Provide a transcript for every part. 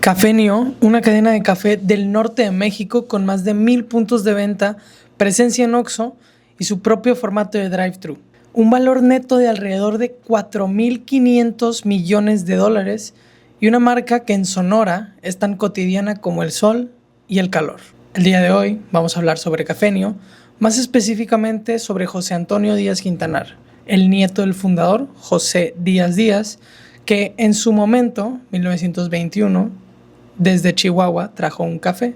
Cafenio, una cadena de café del norte de México con más de 1,000 puntos de venta, presencia en Oxxo y su propio formato de drive-thru. Un valor neto de alrededor de 4.500 millones de dólares y una marca que en Sonora es tan cotidiana como el sol y el calor. El día de hoy vamos a hablar sobre Cafenio, más específicamente sobre José Antonio Díaz Quintanar, el nieto del fundador, José Díaz Díaz, que en su momento, 1921, desde Chihuahua trajo un café,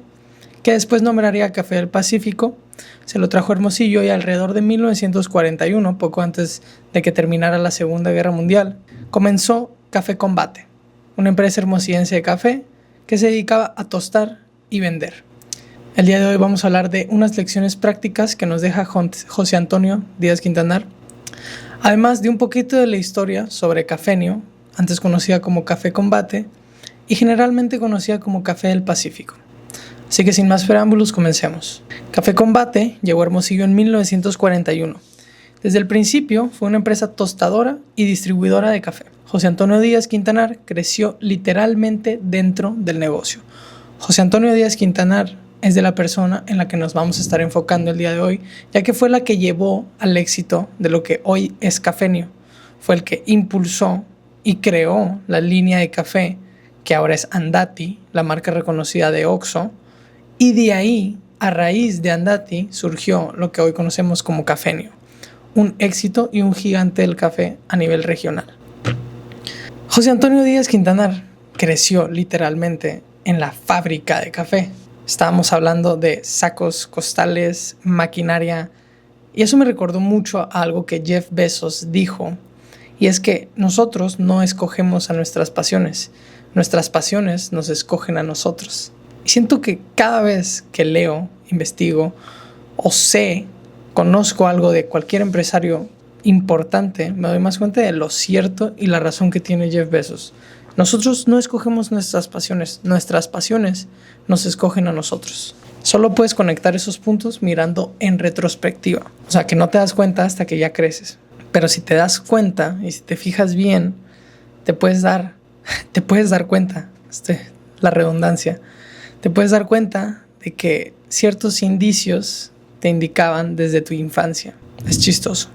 que después nombraría Café del Pacífico. Se lo trajo a Hermosillo y alrededor de 1941, poco antes de que terminara la Segunda Guerra Mundial, comenzó Café Combate, una empresa hermosillense de café que se dedicaba a tostar y vender. El día de hoy vamos a hablar de unas lecciones prácticas que nos deja José Antonio Díaz Quintanar, además de un poquito de la historia sobre Cafenio, antes conocida como Café Combate, y generalmente conocida como Café del Pacífico. Así que sin más preámbulos, comencemos. Café Combate llegó a Hermosillo en 1941. Desde el principio fue una empresa tostadora y distribuidora de café. José Antonio Díaz Quintanar creció literalmente dentro del negocio. José Antonio Díaz Quintanar es de la persona en la que nos vamos a estar enfocando el día de hoy, ya que fue la que llevó al éxito de lo que hoy es Cafenio. Fue el que impulsó y creó la línea de café que ahora es Andati, la marca reconocida de Oxxo, y de ahí, a raíz de Andati, surgió lo que hoy conocemos como Cafenio, un éxito y un gigante del café a nivel regional. José Antonio Díaz Quintanar creció literalmente en la fábrica de café. Estábamos hablando de sacos, costales, maquinaria, y eso me recordó mucho a algo que Jeff Bezos dijo, y es que nosotros no escogemos a nuestras pasiones nos escogen a nosotros. Y siento que cada vez que leo, investigo o conozco algo de cualquier empresario importante, me doy más cuenta de lo cierto y la razón que tiene Jeff Bezos. Nosotros no escogemos nuestras pasiones nos escogen a nosotros. Solo puedes conectar esos puntos mirando en retrospectiva. O sea, que no te das cuenta hasta que ya creces. Pero si te das cuenta y si te fijas bien, te puedes dar cuenta, la redundancia, te puedes dar cuenta de que ciertos indicios te indicaban desde tu infancia. Es chistoso.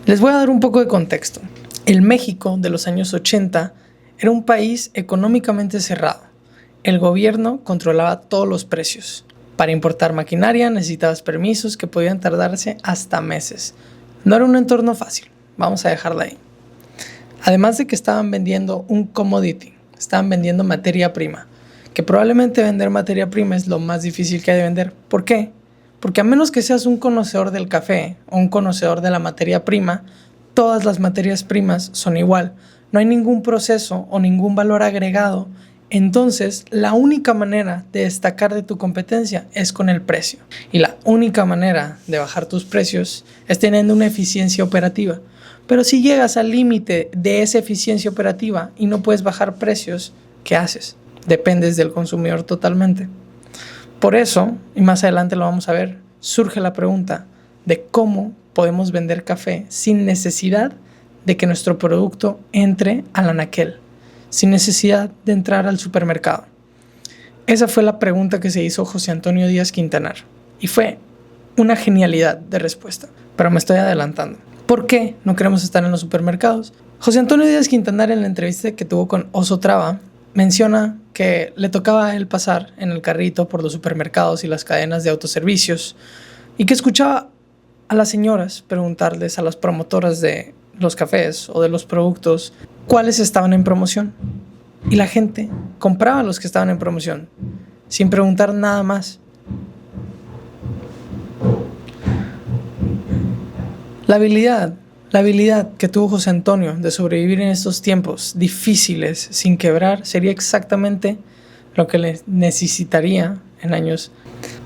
Les voy a dar un poco de contexto. El México de los años 80 era un país económicamente cerrado. El gobierno controlaba todos los precios. Para importar maquinaria necesitabas permisos que podían tardarse hasta meses. No era un entorno fácil, vamos a dejarla ahí. Además de que estaban vendiendo un commodity, estaban vendiendo materia prima, que probablemente vender materia prima es lo más difícil que hay de vender. ¿Por qué? Porque a menos que seas un conocedor del café o un conocedor de la materia prima, todas las materias primas son igual. No hay ningún proceso o ningún valor agregado. Entonces, la única manera de destacar de tu competencia es con el precio. Y la única manera de bajar tus precios es teniendo una eficiencia operativa. Pero si llegas al límite de esa eficiencia operativa y no puedes bajar precios, ¿qué haces? Dependes del consumidor totalmente. Por eso, y más adelante lo vamos a ver, surge la pregunta de cómo podemos vender café sin necesidad de que nuestro producto entre al anaquel, sin necesidad de entrar al supermercado. Esa fue la pregunta que se hizo José Antonio Díaz Quintanar y fue una genialidad de respuesta, pero me estoy adelantando. ¿Por qué no queremos estar en los supermercados? José Antonio Díaz Quintanar, en la entrevista que tuvo con Oso Traba, menciona que le tocaba a él pasar en el carrito por los supermercados y las cadenas de autoservicios y que escuchaba a las señoras preguntarles a las promotoras de los cafés o de los productos cuáles estaban en promoción. Y la gente compraba los que estaban en promoción sin preguntar nada más. La habilidad que tuvo José Antonio de sobrevivir en estos tiempos difíciles sin quebrar sería exactamente lo que le necesitaría en años.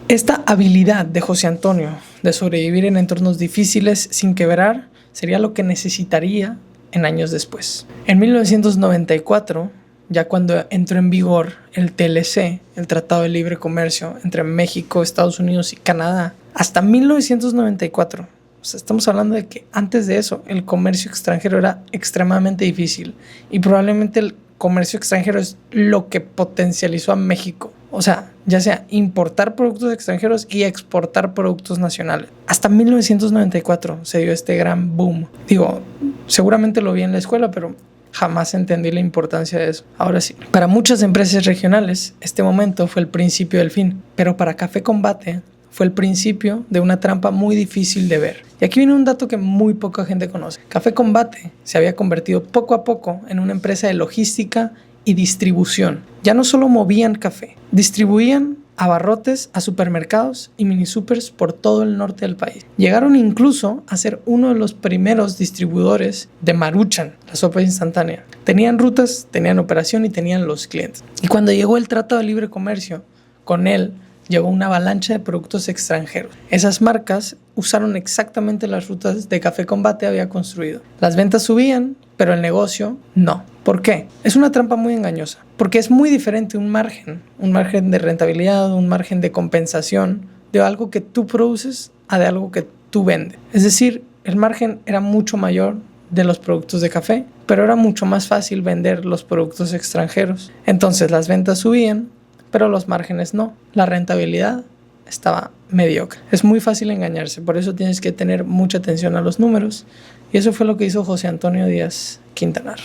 Esta habilidad de José Antonio de sobrevivir en entornos difíciles sin quebrar sería lo que necesitaría en años después. En 1994, ya cuando entró en vigor el TLC, el Tratado de Libre Comercio entre México, Estados Unidos y Canadá, hasta 1994, o sea, estamos hablando de que antes de eso el comercio extranjero era extremadamente difícil y probablemente comercio extranjero es lo que potencializó a México. O sea, ya sea importar productos extranjeros y exportar productos nacionales. Hasta 1994 se dio este gran boom. Digo, seguramente lo vi en la escuela, pero jamás entendí la importancia de eso. Ahora sí, para muchas empresas regionales, este momento fue el principio del fin. Pero para Café Combate fue el principio de una trampa muy difícil de ver. Y aquí viene un dato que muy poca gente conoce. Café Combate se había convertido poco a poco en una empresa de logística y distribución. Ya no solo movían café, distribuían abarrotes a supermercados y mini supers por todo el norte del país. Llegaron incluso a ser uno de los primeros distribuidores de Maruchan, la sopa instantánea. Tenían rutas, tenían operación y tenían los clientes. Y cuando llegó el Tratado de Libre Comercio, con él llegó una avalancha de productos extranjeros. Esas marcas usaron exactamente las rutas de Café Combate había construido. Las ventas subían, pero el negocio no. ¿Por qué? Es una trampa muy engañosa, porque es muy diferente un margen de rentabilidad, un margen de compensación de algo que tú produces a de algo que tú vendes. Es decir, el margen era mucho mayor de los productos de café, pero era mucho más fácil vender los productos extranjeros. Entonces las ventas subían, pero los márgenes no. La rentabilidad estaba mediocre. Es muy fácil engañarse, por eso tienes que tener mucha atención a los números. Y eso fue lo que hizo José Antonio Díaz Quintanar.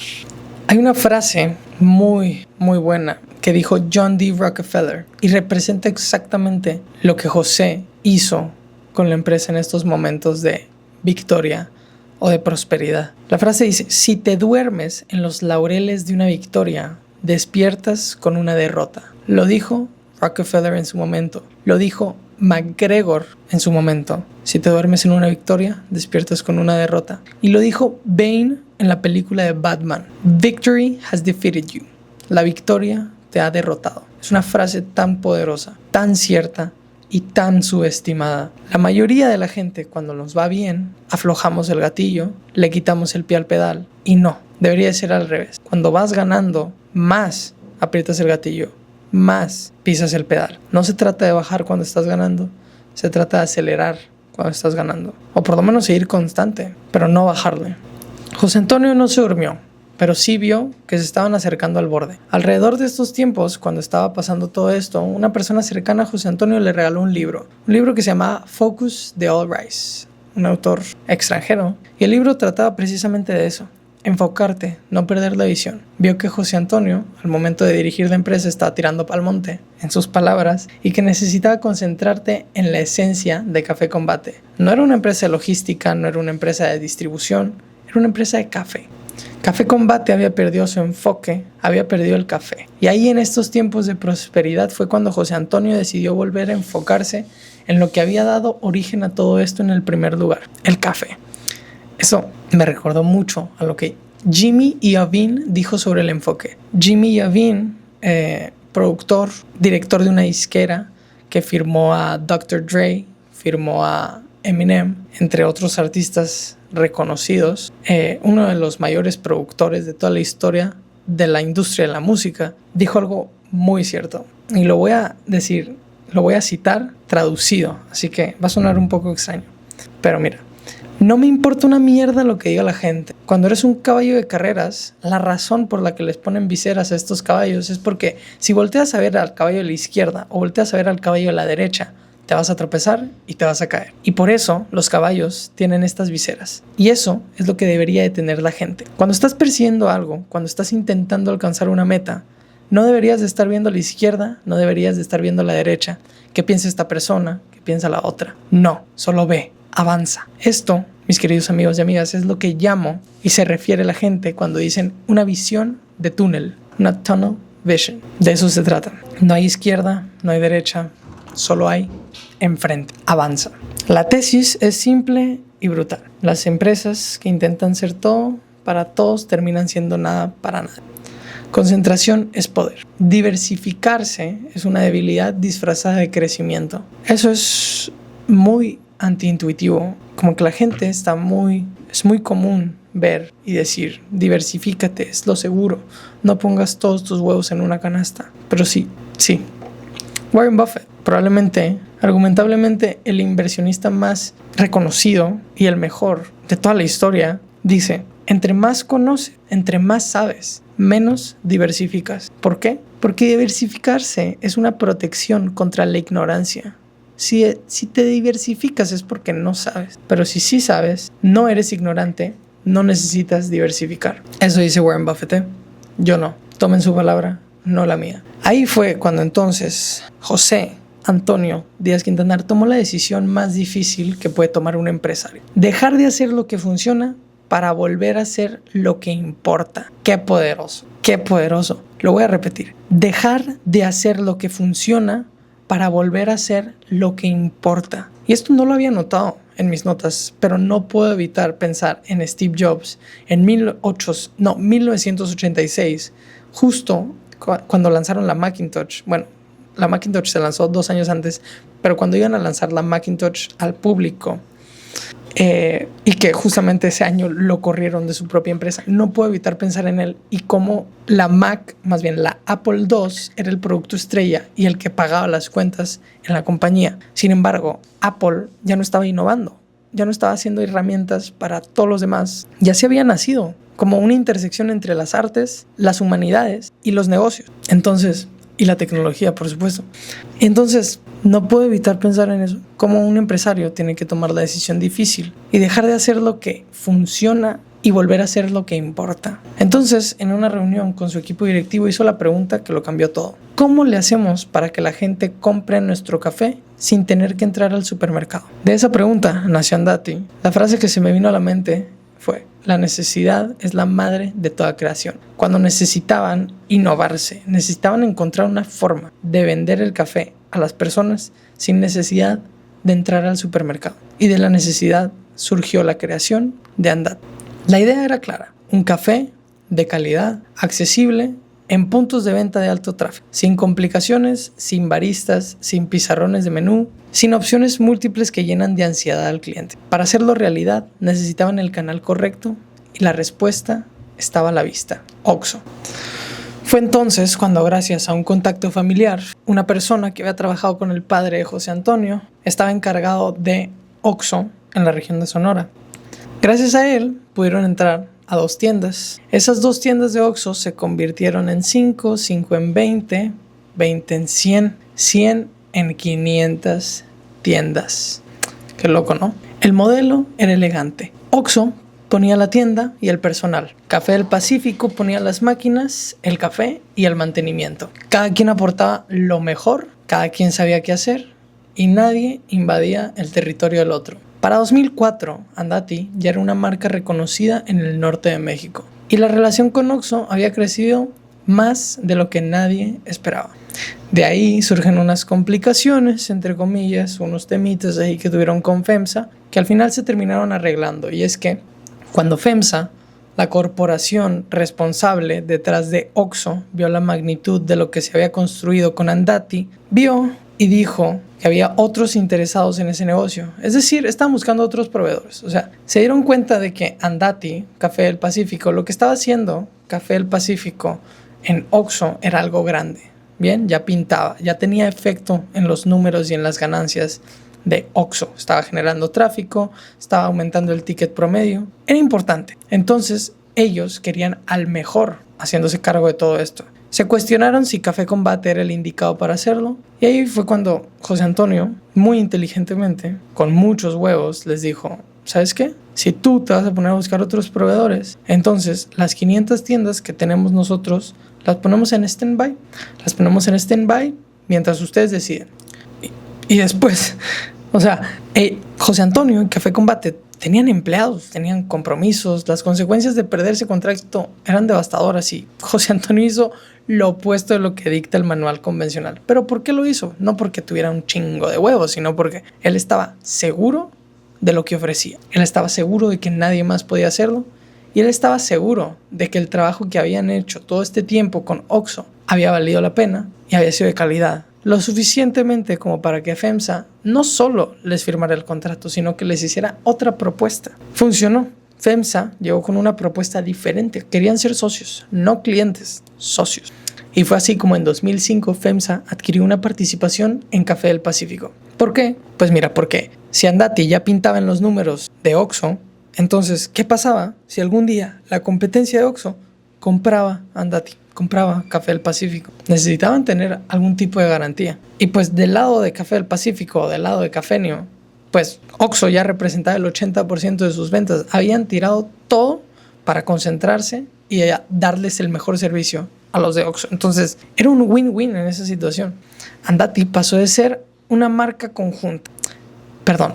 Hay una frase muy buena que dijo John D. Rockefeller y representa exactamente lo que José hizo con la empresa en estos momentos de victoria o de prosperidad. La frase dice: si te duermes en los laureles de una victoria, despiertas con una derrota. Lo dijo Rockefeller en su momento. Lo dijo McGregor en su momento. Si te duermes en una victoria, despiertas con una derrota. Y lo dijo Bane en la película de Batman. Victory has defeated you. La victoria te ha derrotado. Es una frase tan poderosa, tan cierta y tan subestimada. La mayoría de la gente, cuando nos va bien, aflojamos el gatillo, le quitamos el pie al pedal. Y no, debería ser al revés. Cuando vas ganando, más aprietas el gatillo, más pisas el pedal. No se trata de bajar cuando estás ganando, se trata de acelerar cuando estás ganando. O por lo menos seguir constante, pero no bajarle. José Antonio no se durmió, pero sí vio que se estaban acercando al borde. Alrededor de estos tiempos, cuando estaba pasando todo esto, una persona cercana a José Antonio le regaló un libro que se llamaba Focus de All Rise, un autor extranjero. Y el libro trataba precisamente de eso: enfocarte, no perder la visión. Vio que José Antonio, al momento de dirigir la empresa, estaba tirando pa'l monte, en sus palabras, y que necesitaba concentrarte en la esencia de Café Combate. No era una empresa de logística, no era una empresa de distribución, era una empresa de café. Café Combate había perdido su enfoque, había perdido el café. Y ahí, en estos tiempos de prosperidad, fue cuando José Antonio decidió volver a enfocarse en lo que había dado origen a todo esto en el primer lugar: el café. Eso me recordó mucho a lo que Jimmy Iovine dijo sobre el enfoque. Jimmy Iovine, productor, director de una disquera que firmó a Dr. Dre, firmó a Eminem, entre otros artistas reconocidos, uno de los mayores productores de toda la historia de la industria de la música, dijo algo muy cierto. Y lo voy a decir, lo voy a citar traducido, así que va a sonar un poco extraño. Pero mira: no me importa una mierda lo que diga la gente. Cuando eres un caballo de carreras, la razón por la que les ponen viseras a estos caballos es porque si volteas a ver al caballo de la izquierda o volteas a ver al caballo de la derecha, te vas a tropezar y te vas a caer. Y por eso los caballos tienen estas viseras. Y eso es lo que debería de tener la gente. Cuando estás persiguiendo algo, cuando estás intentando alcanzar una meta, no deberías de estar viendo a la izquierda, no deberías de estar viendo a la derecha. ¿Qué piensa esta persona? ¿Qué piensa la otra? No, solo ve, avanza. Esto, mis queridos amigos y amigas, es lo que llamo y se refiere la gente cuando dicen una visión de túnel, una tunnel vision. De eso se trata. No hay izquierda, no hay derecha, solo hay enfrente. Avanza. La tesis es simple y brutal. Las empresas que intentan ser todo para todos terminan siendo nada para nadie. Concentración es poder. Diversificarse es una debilidad disfrazada de crecimiento. Eso es muy antiintuitivo. Como que la gente es muy común ver y decir: diversifícate, es lo seguro, no pongas todos tus huevos en una canasta. Pero sí. Warren Buffett, probablemente, argumentablemente, el inversionista más reconocido y el mejor de toda la historia, dice: Entre más conoces, entre más sabes, menos diversificas. ¿Por qué? Porque diversificarse es una protección contra la ignorancia. Si te diversificas es porque no sabes. Pero si sí sabes, no eres ignorante, no necesitas diversificar. Eso dice Warren Buffett, ¿eh? Yo no. Tomen su palabra, no la mía. Ahí fue cuando entonces José Antonio Díaz Quintanar tomó la decisión más difícil que puede tomar un empresario. Dejar de hacer lo que funciona para volver a hacer lo que importa. ¡Qué poderoso! ¡Qué poderoso! Lo voy a repetir. Dejar de hacer lo que funciona para volver a hacer lo que importa. Y esto no lo había notado en mis notas, pero no puedo evitar pensar en Steve Jobs en 1986, justo cuando lanzaron la Macintosh. Bueno, la Macintosh se lanzó 2 años antes, pero cuando iban a lanzar la Macintosh al público, y que justamente ese año lo corrieron de su propia empresa, no puedo evitar pensar en él y cómo la Apple II era el producto estrella y el que pagaba las cuentas en la compañía. Sin embargo, Apple ya no estaba innovando, ya no estaba haciendo herramientas para todos los demás. Ya se había nacido como una intersección entre las artes, las humanidades y los negocios. Entonces, y la tecnología, por supuesto. Entonces, no puedo evitar pensar en eso. Como un empresario tiene que tomar la decisión difícil y dejar de hacer lo que funciona y volver a hacer lo que importa. Entonces, en una reunión con su equipo directivo hizo la pregunta que lo cambió todo. ¿Cómo le hacemos para que la gente compre nuestro café sin tener que entrar al supermercado? De esa pregunta nació Andati. La frase que se me vino a la mente fue: la necesidad es la madre de toda creación. Cuando necesitaban innovarse, necesitaban encontrar una forma de vender el café a las personas sin necesidad de entrar al supermercado. Y de la necesidad surgió la creación de Andati. La idea era clara: un café de calidad, accesible, en puntos de venta de alto tráfico, sin complicaciones, sin baristas, sin pizarrones de menú, sin opciones múltiples que llenan de ansiedad al cliente. Para hacerlo realidad, necesitaban el canal correcto y la respuesta estaba a la vista: OXXO. Fue entonces cuando, gracias a un contacto familiar, una persona que había trabajado con el padre de José Antonio estaba encargado de OXXO en la región de Sonora. Gracias a él pudieron entrar a 2 tiendas. Esas 2 tiendas de OXXO se convirtieron en 5, 5 en 20, 20 en 100, 100 en 500 tiendas. Qué loco, ¿no? El modelo era elegante. OXXO ponía la tienda y el personal. Café del Pacífico ponía las máquinas, el café y el mantenimiento. Cada quien aportaba lo mejor, cada quien sabía qué hacer y nadie invadía el territorio del otro. Para 2004, Andati ya era una marca reconocida en el norte de México y la relación con OXXO había crecido más de lo que nadie esperaba. De ahí surgen unas complicaciones, entre comillas, unos temitas ahí que tuvieron con FEMSA, que al final se terminaron arreglando. Y es que cuando FEMSA, la corporación responsable detrás de OXXO, vio la magnitud de lo que se había construido con Andati, vio y dijo que había otros interesados en ese negocio. Es decir, estaban buscando otros proveedores. O sea, se dieron cuenta de que Andati, Café del Pacífico, lo que estaba haciendo Café del Pacífico en OXXO era algo grande. Bien, ya pintaba, ya tenía efecto en los números y en las ganancias de OXXO. Estaba generando tráfico, estaba aumentando el ticket promedio. Era importante. Entonces, ellos querían al mejor haciéndose cargo de todo esto. Se cuestionaron si Café Combate era el indicado para hacerlo, y ahí fue cuando José Antonio, muy inteligentemente, con muchos huevos, les dijo: ¿sabes qué? Si tú te vas a poner a buscar otros proveedores, entonces las 500 tiendas que tenemos nosotros las ponemos en stand-by. Las ponemos en stand-by mientras ustedes deciden. Y después, o sea, José Antonio y Café Combate tenían empleados, tenían compromisos. Las consecuencias de perder ese contrato eran devastadoras y José Antonio hizo lo opuesto de lo que dicta el manual convencional. ¿Pero por qué lo hizo? No porque tuviera un chingo de huevos, sino porque él estaba seguro de lo que ofrecía. Él estaba seguro de que nadie más podía hacerlo y él estaba seguro de que el trabajo que habían hecho todo este tiempo con OXXO había valido la pena y había sido de calidad. Lo suficientemente como para que FEMSA no solo les firmara el contrato, sino que les hiciera otra propuesta. Funcionó. FEMSA llegó con una propuesta diferente. Querían ser socios, no clientes, socios. Y fue así como en 2005 FEMSA adquirió una participación en Café del Pacífico. ¿Por qué? Pues mira, porque si Andati ya pintaba en los números de OXXO, Entonces, ¿qué pasaba si algún día la competencia de Oxxo compraba Andati, compraba Café del Pacífico? Necesitaban tener algún tipo de garantía. Y pues del lado de Café del Pacífico o del lado de Cafenio, pues Oxxo ya representaba el 80% de sus ventas. Habían tirado todo para concentrarse y darles el mejor servicio a los de Oxxo. Entonces, era un win-win en esa situación. Andati pasó de ser una marca conjunta.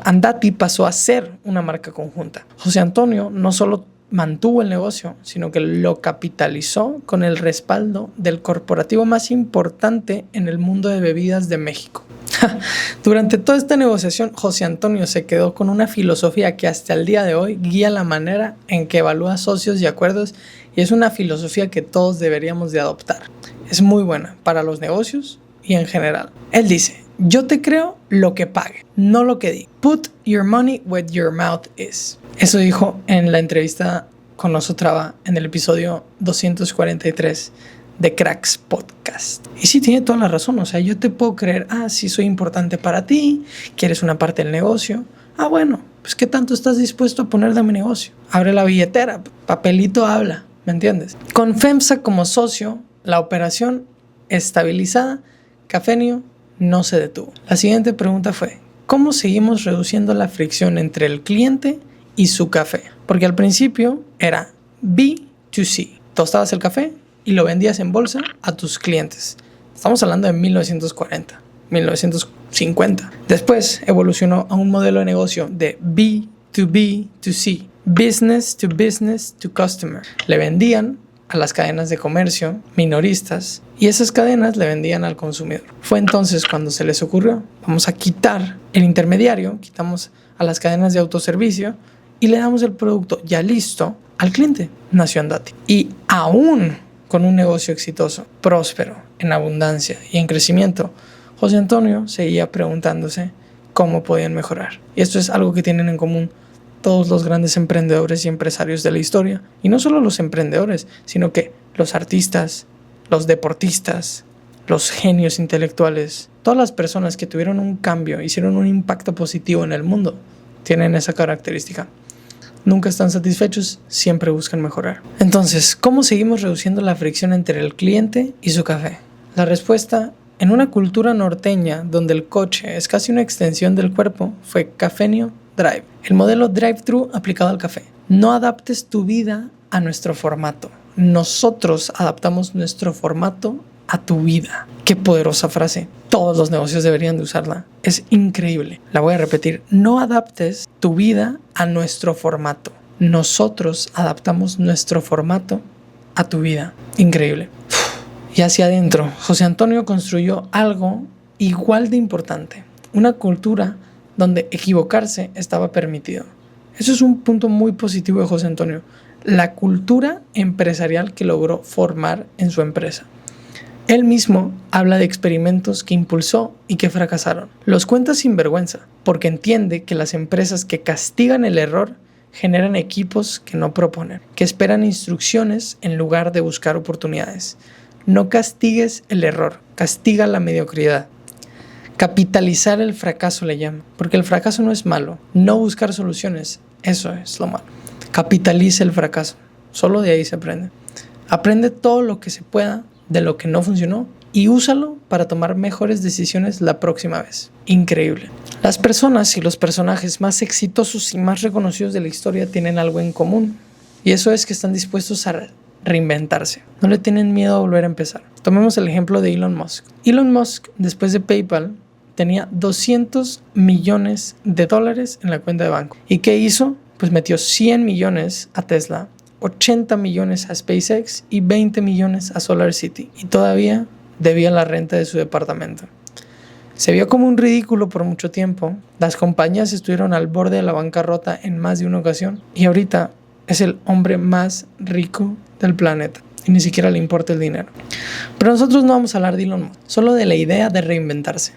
Andati pasó a ser una marca conjunta. José Antonio no solo mantuvo el negocio, sino que lo capitalizó con el respaldo del corporativo más importante en el mundo de bebidas de México. Durante toda esta negociación, José Antonio se quedó con una filosofía que hasta el día de hoy guía la manera en que evalúa socios y acuerdos, y es una filosofía que todos deberíamos de adoptar. Es muy buena para los negocios y en general. Él dice: yo te creo lo que pague, no lo que diga. Put your money where your mouth is. Eso dijo en la entrevista con Oso Traba en el episodio 243 de Cracks Podcast. Y sí, tiene toda la razón. O sea, yo te puedo creer, sí soy importante para ti, quieres una parte del negocio. Bueno, pues ¿qué tanto estás dispuesto a poner de mi negocio? Abre la billetera, papelito habla, ¿me entiendes? Con FEMSA como socio, la operación estabilizada, Cafenio no se detuvo. La siguiente pregunta fue: ¿cómo seguimos reduciendo la fricción entre el cliente y su café? Porque al principio era B2C. Tostabas el café y lo vendías en bolsa a tus clientes. Estamos hablando de 1940, 1950. Después evolucionó a un modelo de negocio de B2B2C, business to customer. Le vendían a las cadenas de comercio minoristas y esas cadenas le vendían al consumidor. Fue entonces cuando se les ocurrió: vamos a quitar el intermediario, quitamos a las cadenas de autoservicio y le damos el producto ya listo al cliente. Nació Andati. Y aún con un negocio exitoso, próspero, en abundancia y en crecimiento, José Antonio seguía preguntándose cómo podían mejorar. Y esto es algo que tienen en común todos los grandes emprendedores y empresarios de la historia. Y no solo los emprendedores, sino que los artistas, los deportistas, los genios intelectuales, todas las personas que tuvieron un cambio, hicieron un impacto positivo en el mundo, tienen esa característica. Nunca están satisfechos, siempre buscan mejorar. Entonces, ¿cómo seguimos reduciendo la fricción entre el cliente y su café? La respuesta, en una cultura norteña donde el coche es casi una extensión del cuerpo, fue Cafenio Drive, el modelo drive-thru aplicado al café. No adaptes tu vida a nuestro formato. Nosotros adaptamos nuestro formato a tu vida. Qué poderosa frase. Todos los negocios deberían de usarla. Es increíble. La voy a repetir. No adaptes tu vida a nuestro formato. Nosotros adaptamos nuestro formato a tu vida. Increíble. Y hacia adentro, José Antonio construyó algo igual de importante. Una cultura donde equivocarse estaba permitido. Eso es un punto muy positivo de José Antonio. La cultura empresarial que logró formar en su empresa. Él mismo habla de experimentos que impulsó y que fracasaron. Los cuenta sin vergüenza, porque entiende que las empresas que castigan el error generan equipos que no proponen, que esperan instrucciones en lugar de buscar oportunidades. No castigues el error, castiga la mediocridad. Capitalizar el fracaso le llama, porque el fracaso no es malo. No buscar soluciones, eso es lo malo. Capitaliza el fracaso, solo de ahí se aprende. Aprende todo lo que se pueda de lo que no funcionó y úsalo para tomar mejores decisiones la próxima vez. Increíble. Las personas y los personajes más exitosos y más reconocidos de la historia tienen algo en común, y eso es que están dispuestos a reinventarse. No le tienen miedo a volver a empezar. Tomemos el ejemplo de Elon Musk. Elon Musk, después de PayPal, tenía $200 millones en la cuenta de banco. ¿Y qué hizo? Pues metió 100 millones a Tesla, 80 millones a SpaceX y 20 millones a SolarCity. Y todavía debía la renta de su departamento. Se vio como un ridículo por mucho tiempo. Las compañías estuvieron al borde de la bancarrota en más de una ocasión. Y ahorita es el hombre más rico del planeta. Y ni siquiera le importa el dinero. Pero nosotros no vamos a hablar de Elon Musk, solo de la idea de reinventarse.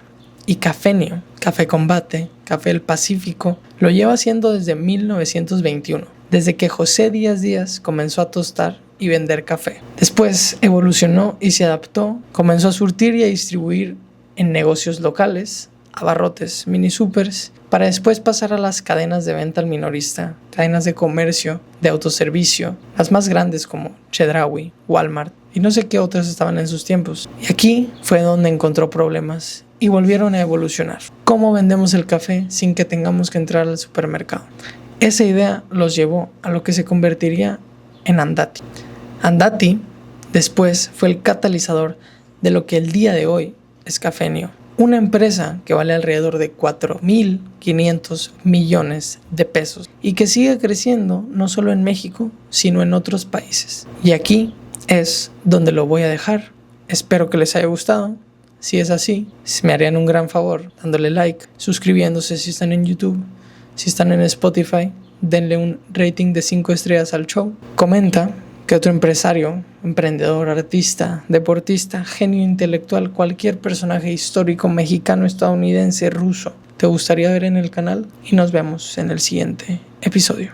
Y Cafenio, Café Combate, Café del Pacífico, lo lleva haciendo desde 1921, desde que José Díaz comenzó a tostar y vender café. Después evolucionó y se adaptó, comenzó a surtir y a distribuir en negocios locales, abarrotes, mini supers, para después pasar a las cadenas de venta al minorista, cadenas de comercio, de autoservicio, las más grandes como Chedraui, Walmart y no sé qué otras estaban en sus tiempos. Y aquí fue donde encontró problemas y volvieron a evolucionar. ¿Cómo vendemos el café sin que tengamos que entrar al supermercado? Esa idea los llevó a lo que se convertiría en Andati. Andati después fue el catalizador de lo que el día de hoy es Cafenio, una empresa que vale alrededor de 4.500 millones de pesos y que sigue creciendo no solo en México, sino en otros países. Y aquí es donde lo voy a dejar. Espero que les haya gustado. Si es así, me harían un gran favor dándole like, suscribiéndose si están en YouTube, si están en Spotify, denle un rating de 5 estrellas al show. Comenta que otro empresario, emprendedor, artista, deportista, genio intelectual, cualquier personaje histórico mexicano, estadounidense, ruso, te gustaría ver en el canal, y nos vemos en el siguiente episodio.